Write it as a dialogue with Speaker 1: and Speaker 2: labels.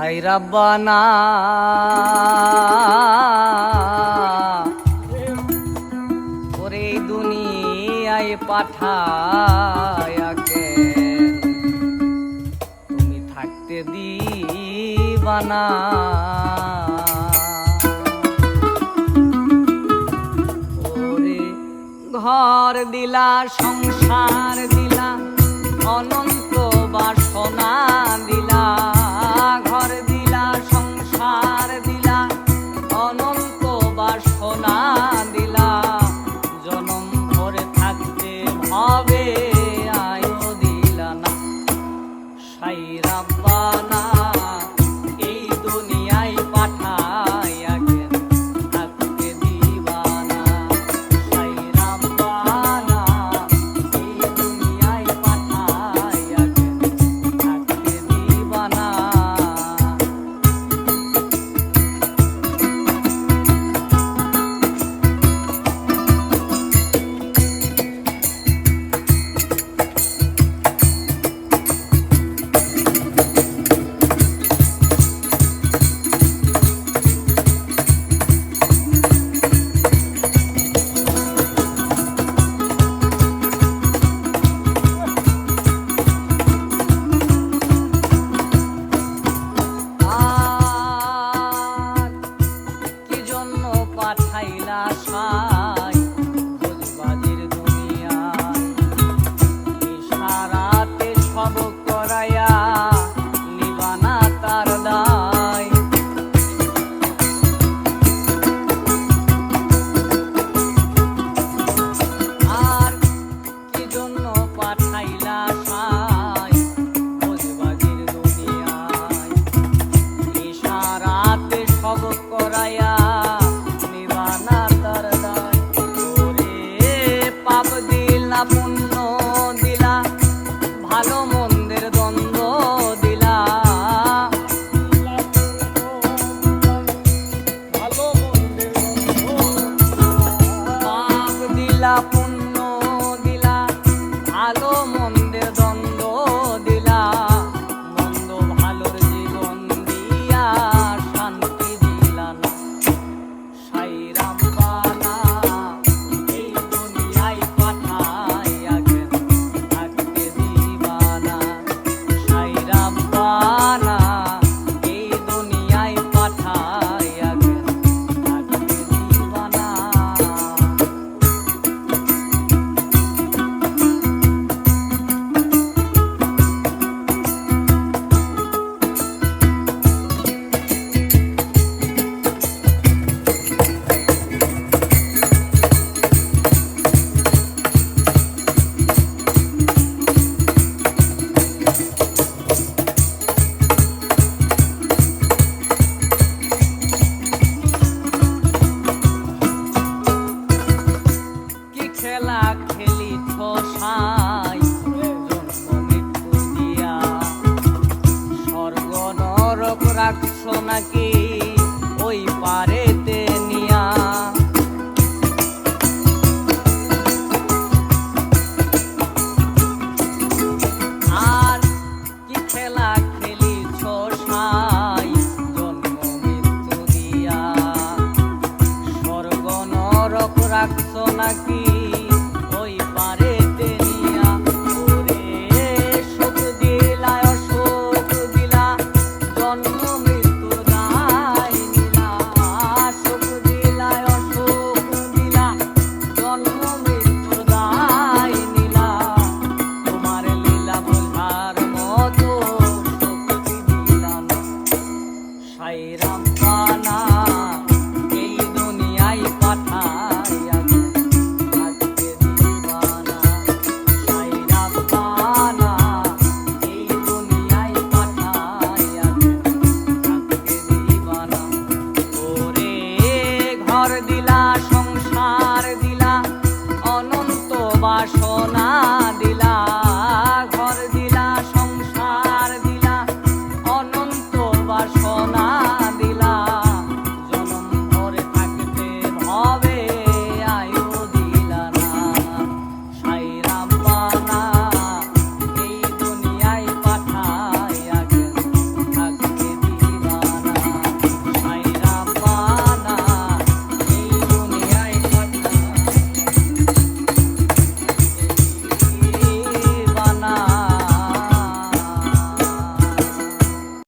Speaker 1: হায় রাব্বানা ওরে দুনিয়ায় পাঠায়াকে তুমি থাকতে দিবানা। ওরে ঘর দিলা সংসার দিলা অনন্ত বাসনা দিলা, ঘর দিলা সংসার দিলা অনন্ত বাসনা দিলা, জনম ভরে থাকতে ভাবে আয়ো দিলা না। সাই রাব্বানা এই দুনিয়ায় পাঠায়া কেন থাকতে দিবানা। সাই রাব্বানা এই দুনিয়ায় পাঠায়া কেন থাকতে দিবানা। পাঠাইলা সাই ভোজবাজির দুনিয়ায়, ইশারাতে সব করাইয়া নিবানা তার দায়। আর কি জন্য পাঠাইলা সাই ভোজবাজির দুনিয়ায়, ইশারাতে সব করাইয়া পুণ্য দিলা ভালো মন্দের দ্বন্দ্ব দিলা, ভালো মন্দের পাপ দিলা পুণ্য দিলা ভালো মন্দের দ্বন্দ্ব দিলা, মন্দ ভালোর জীবন দিয়া শান্তি দিলা না। সাই রাব্বানা এই দুনিয়ায় পাঠায়া কেন থাকতে দিবানা। সাই রাব্বানা এই দুনিয়ায় পাঠায়া কেন থাকতে দিবানা। খেলা খেলিছ সাই জন্ম মৃত্যু দিয়া, স্বর্গ নরক রাখছ নাকি